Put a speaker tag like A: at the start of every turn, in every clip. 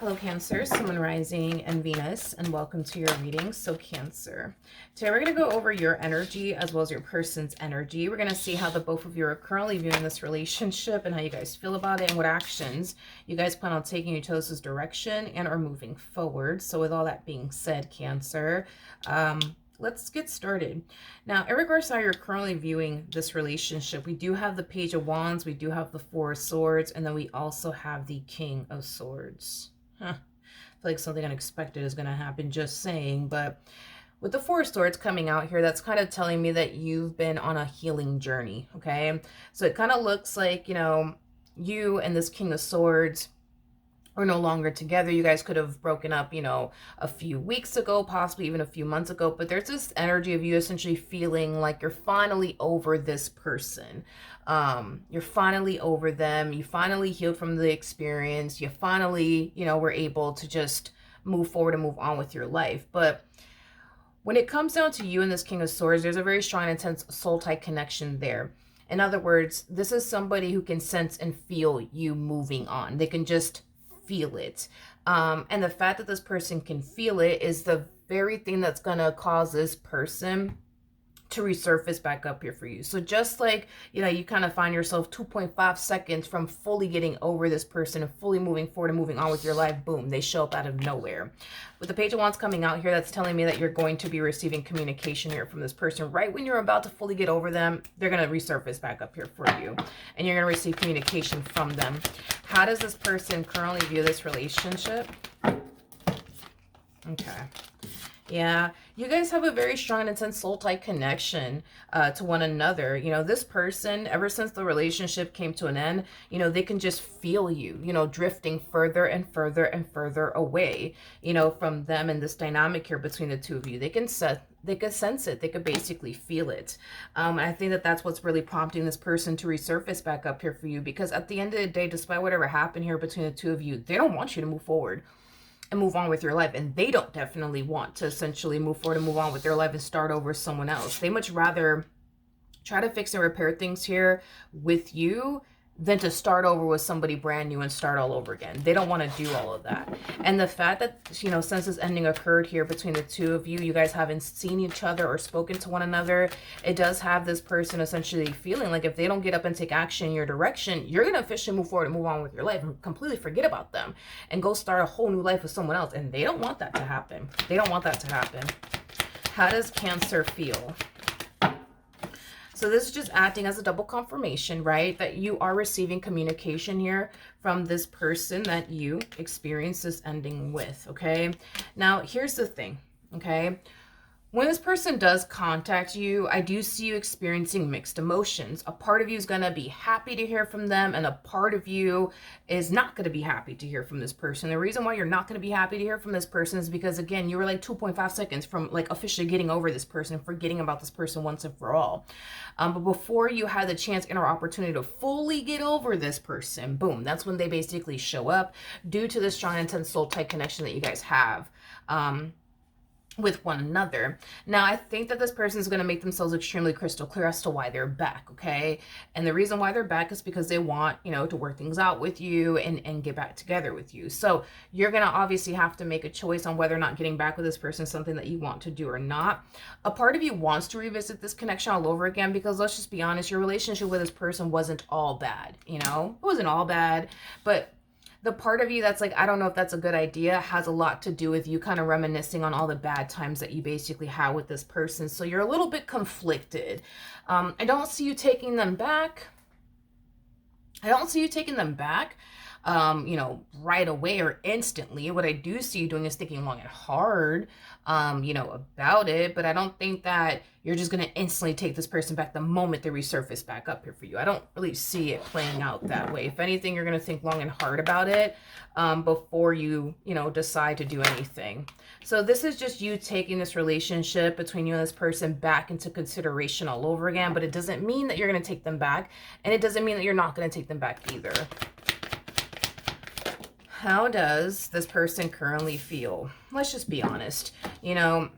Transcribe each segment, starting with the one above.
A: Hello Cancer, Sun, Moon, Rising, and Venus, and welcome to your reading. So Cancer, today we're going to go over your energy as well as your person's energy. We're going to see how the both of you are currently viewing this relationship and how you guys feel about it and what actions you guys plan on taking to chose this direction and are moving forward. So with all that being said, Cancer, let's get started. Now, in regards to how you're currently viewing this relationship, we do have the Page of Wands, we do have the Four of Swords, and then we also have the King of Swords. I feel like something unexpected is going to happen, just saying. But with the Four of Swords coming out here, that's kind of telling me that you've been on a healing journey, okay? So it kind of looks like, you know, you and this King of Swords are no longer together. You guys could have broken up, you know, a few weeks ago, possibly even a few months ago, but there's this energy of you essentially feeling like you're finally over this person. You're finally over them. You finally healed from the experience. You finally, you know, were able to just move forward and move on with your life. But when it comes down to you and this King of Swords, there's a very strong, intense soul-tie connection there. In other words, this is somebody who can sense and feel you moving on. They can just feel it. And the fact that this person can feel it is the very thing that's going to cause this person to resurface back up here for you. So just like, you know, you kind of find yourself 2.5 seconds from fully getting over this person and fully moving forward and moving on with your life, boom, they show up out of nowhere. With the Page of Wands coming out here, that's telling me that you're going to be receiving communication here from this person. Right when you're about to fully get over them, they're going to resurface back up here for you. And you're going to receive communication from them. How does this person currently view this relationship? Okay. Yeah, you guys have a very strong and intense soul-tie connection to one another. You know, this person, ever since the relationship came to an end, you know, they can just feel you, you know, drifting further and further and further away, you know, from them and this dynamic here between the two of you. They can sense it. They could basically feel it. And I think that that's what's really prompting this person to resurface back up here for you, because at the end of the day, despite whatever happened here between the two of you, they don't want you to move forward and move on with your life, and they don't definitely want to essentially move forward and move on with their life and start over with someone else. They much rather try to fix and repair things here with you than to start over with somebody brand new and start all over again. They don't want to do all of that. And the fact that, you know, since this ending occurred here between the two of you, you guys haven't seen each other or spoken to one another, it does have this person essentially feeling like if they don't get up and take action in your direction, you're going to officially move forward and move on with your life and completely forget about them and go start a whole new life with someone else. And they don't want that to happen. They don't want that to happen. How does Cancer feel? So this is just acting as a double confirmation, right? That you are receiving communication here from this person that you experienced this ending with, okay? Now, here's the thing, okay? When this person does contact you, I do see you experiencing mixed emotions. A part of you is going to be happy to hear from them, and a part of you is not going to be happy to hear from this person. The reason why you're not going to be happy to hear from this person is because, again, you were like 2.5 seconds from like officially getting over this person, forgetting about this person once and for all. But before you had the chance and or opportunity to fully get over this person, boom, that's when they basically show up due to the strong, intense soul-tie connection that you guys have. With one another. Now, I think that this person is going to make themselves extremely crystal clear as to why they're back, okay? And the reason why they're back is because they want, you know, to work things out with you and get back together with you. So you're going to obviously have to make a choice on whether or not getting back with this person is something that you want to do or not. A part of you wants to revisit this connection all over again, because let's just be honest, your relationship with this person wasn't all bad, you know? It wasn't all bad, but the part of you that's like, I don't know if that's a good idea, has a lot to do with you kind of reminiscing on all the bad times that you basically had with this person. So you're a little bit conflicted. I don't see you taking them back. I don't see you taking them back, you know, right away or instantly. What I do see you doing is thinking long and hard, you know, about it. But I don't think that you're just going to instantly take this person back the moment they resurface back up here for you. I don't really see it playing out that way. If anything, you're going to think long and hard about it before you, you know, decide to do anything. So this is just you taking this relationship between you and this person back into consideration all over again. But it doesn't mean that you're going to take them back. And it doesn't mean that you're not going to take them back either. How does this person currently feel? Let's just be honest. You know,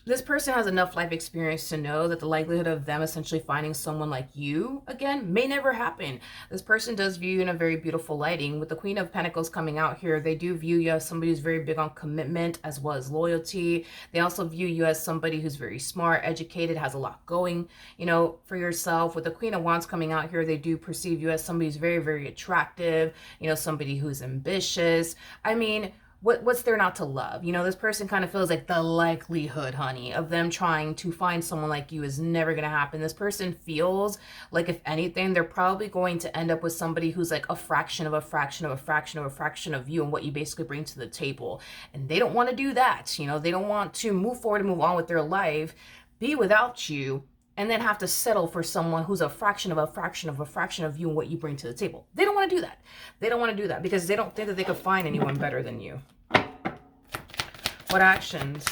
A: This person has enough life experience to know that the likelihood of them essentially finding someone like you again may never happen. This person does view you in a very beautiful lighting. With the Queen of Pentacles coming out here, they do view you as somebody who's very big on commitment as well as loyalty. They also view you as somebody who's very smart, educated, has a lot going, you know, for yourself. With the Queen of Wands coming out here, they do perceive you as somebody who's very, very attractive, you know, somebody who's ambitious. I mean, what's there not to love? You know, this person kind of feels like the likelihood, honey, of them trying to find someone like you is never going to happen. This person feels like, if anything, they're probably going to end up with somebody who's like a fraction of a fraction of a fraction of a fraction of you and what you basically bring to the table. And they don't want to do that. You know, they don't want to move forward and move on with their life, be without you, and then have to settle for someone who's a fraction of a fraction of a fraction of you and what you bring to the table. They don't want to do that. They don't want to do that because they don't think that they could find anyone better than you. What actions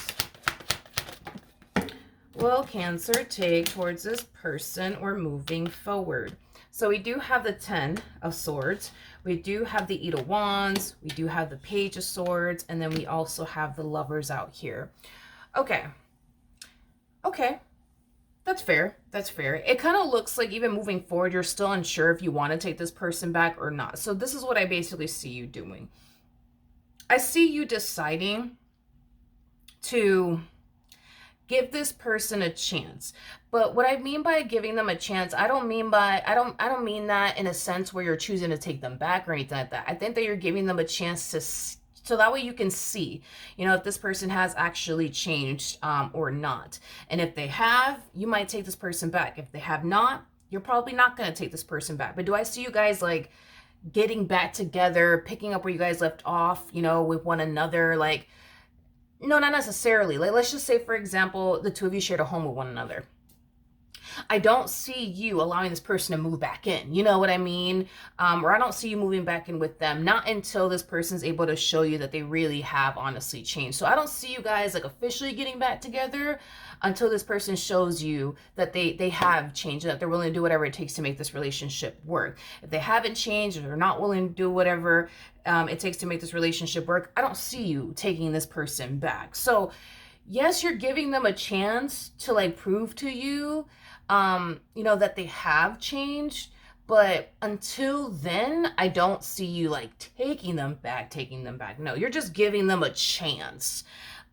A: will Cancer take towards this person or moving forward? So we do have the 10 of Swords. We do have the 8 of Wands. We do have the Page of Swords. And then we also have the Lovers out here. Okay. Okay. That's fair. That's fair. It kind of looks like even moving forward, you're still unsure if you want to take this person back or not. So this is what I basically see you doing. I see you deciding to give this person a chance. But what I mean by giving them a chance, I don't mean mean that in a sense where you're choosing to take them back or anything like that. I think that you're giving them a chance to, so that way you can see, you know, if this person has actually changed or not. And if they have, you might take this person back. If they have not, you're probably not going to take this person back. But do I see you guys like getting back together, picking up where you guys left off, you know, with one another? Like, no, not necessarily. Like, let's just say, for example, the two of you shared a home with one another. I don't see you allowing this person to move back in. You know what I mean? Or I don't see you moving back in with them. Not until this person's able to show you that they really have honestly changed. So I don't see you guys like officially getting back together until this person shows you that they have changed, that they're willing to do whatever it takes to make this relationship work. If they haven't changed or they're not willing to do whatever it takes to make this relationship work, I don't see you taking this person back. So yes, you're giving them a chance to like prove to you, you know, that they have changed. But until then, I don't see you like taking them back. No, you're just giving them a chance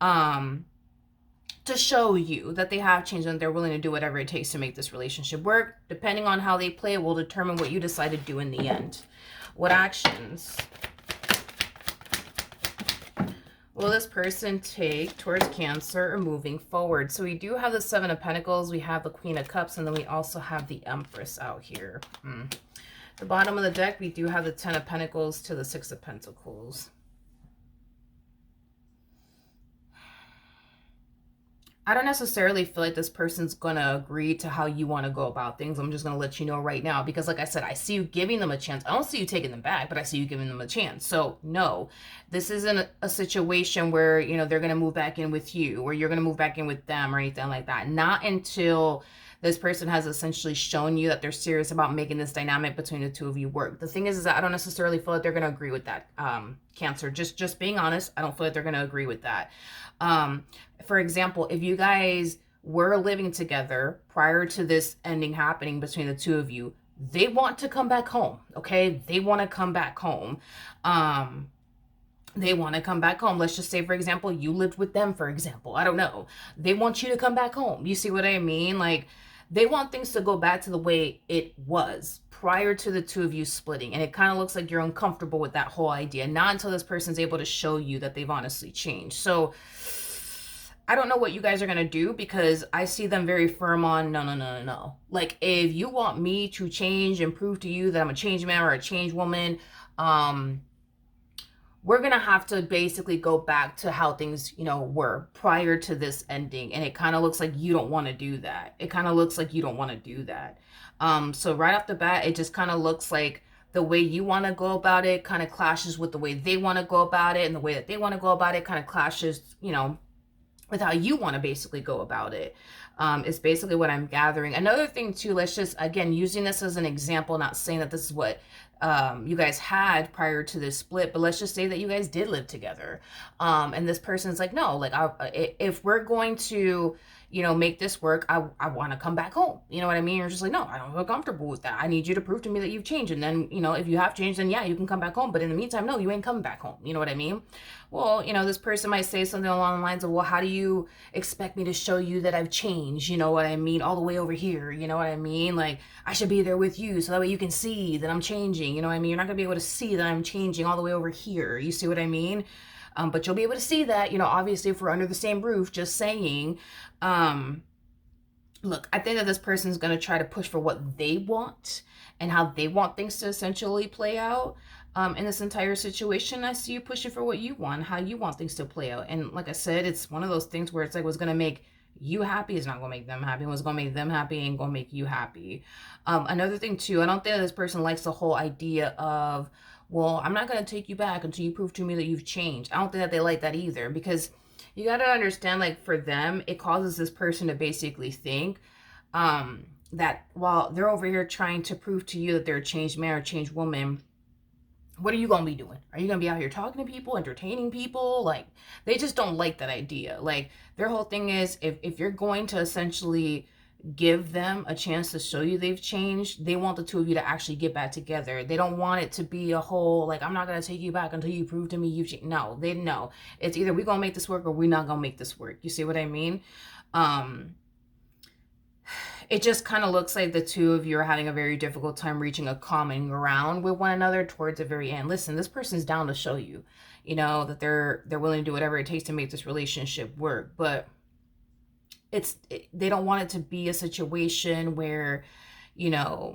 A: to show you that they have changed and they're willing to do whatever it takes to make this relationship work. Depending on how they play will determine what you decide to do in the end. What actions will this person take towards Cancer or moving forward? So we do have the 7 of Pentacles, we have the Queen of Cups, and then we also have the Empress out here. The bottom of the deck, we do have the 10 of Pentacles to the 6 of Pentacles. I don't necessarily feel like this person's going to agree to how you want to go about things. I'm just going to let you know right now, because like I said, I see you giving them a chance. I don't see you taking them back, but I see you giving them a chance. So no, this isn't a situation where, you know, they're going to move back in with you or you're going to move back in with them or anything like that. Not until this person has essentially shown you that they're serious about making this dynamic between the two of you work. The thing is that I don't necessarily feel like they're going to agree with that, Cancer. Just being honest, I don't feel like they're going to agree with that. For example, if you guys were living together prior to this ending happening between the two of you, they want to come back home, okay? They want to come back home. They want to come back home. Let's just say, for example, you lived with them, for example. I don't know. They want you to come back home. You see what I mean? Like, they want things to go back to the way it was prior to the two of you splitting. And it kind of looks like you're uncomfortable with that whole idea. Not until this person's able to show you that they've honestly changed. So I don't know what you guys are going to do, because I see them very firm on no. Like, if you want me to change and prove to you that I'm a changed man or a changed woman, we're going to have to basically go back to how things, you know, were prior to this ending. And it kind of looks like you don't want to do that. So right off the bat, it just kind of looks like the way you want to go about it kind of clashes with the way they want to go about it. And the way that they want to go about it kind of clashes, you know, with how you want to basically go about it. Is basically what I'm gathering. Another thing too, let's just, again, using this as an example, not saying that this is what you guys had prior to this split, but let's just say that you guys did live together. And this person's like, no, like, if we're going to, make this work, I want to come back home. You know what I mean? You're just like, no, I don't feel comfortable with that. I need you to prove to me that you've changed. And then, if you have changed, then yeah, you can come back home. But in the meantime, no, you ain't coming back home. You know what I mean? Well, this person might say something along the lines of, well, how do you expect me to show you that I've changed? You know what I mean? All the way over here. You know what I mean? Like, I should be there with you so that way you can see that I'm changing. You know what I mean? You're not going to be able to see that I'm changing all the way over here. You see what I mean? But you'll be able to see that, obviously if we're under the same roof, just saying. Look, I think that this person's going to try to push for what they want and how they want things to essentially play out. In this entire situation, I see you pushing for what you want, how you want things to play out. And like I said, it's one of those things where it's like what's going to make you happy is not going to make them happy. What's going to make them happy ain't going to make you happy. Another thing too, I don't think that this person likes the whole idea of, well, I'm not going to take you back until you prove to me that you've changed. I don't think that they like that either, because you got to understand, like, for them, it causes this person to basically think that while they're over here trying to prove to you that they're a changed man or a changed woman, what are you going to be doing? Are you going to be out here talking to people, entertaining people? Like, they just don't like that idea. Like, their whole thing is, if you're going to essentially give them a chance to show you they've changed, they want the two of you to actually get back together. They don't want it to be a whole, like, I'm not going to take you back until you prove to me you've changed. No, they know. It's either we're going to make this work or we're not going to make this work. You see what I mean? It just kind of looks like the two of you are having a very difficult time reaching a common ground with one another towards the very end. Listen, this person's down to show you, that they're willing to do whatever it takes to make this relationship work. But they don't want it to be a situation where, the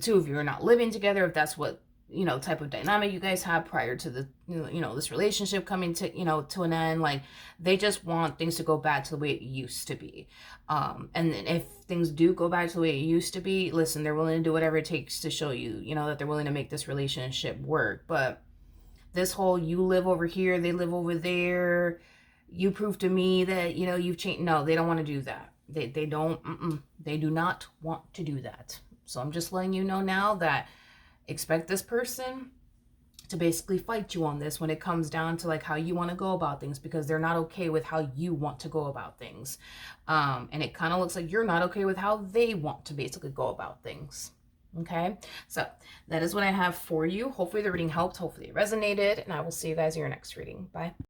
A: two of you are not living together, if that's what, type of dynamic you guys have prior to the, this relationship coming to, to an end. Like, they just want things to go back to the way it used to be. And then if things do go back to the way it used to be, listen, they're willing to do whatever it takes to show you, that they're willing to make this relationship work. But this whole, you live over here, they live over there, you prove to me that, you've changed. No, they don't want to do that. They don't, they do not want to do that. So I'm just letting you know now that expect this person to basically fight you on this when it comes down to like how you want to go about things, because they're not okay with how you want to go about things. And it kind of looks like you're not okay with how they want to basically go about things. Okay, so that is what I have for you. Hopefully the reading helped. Hopefully it resonated, and I will see you guys in your next reading. Bye.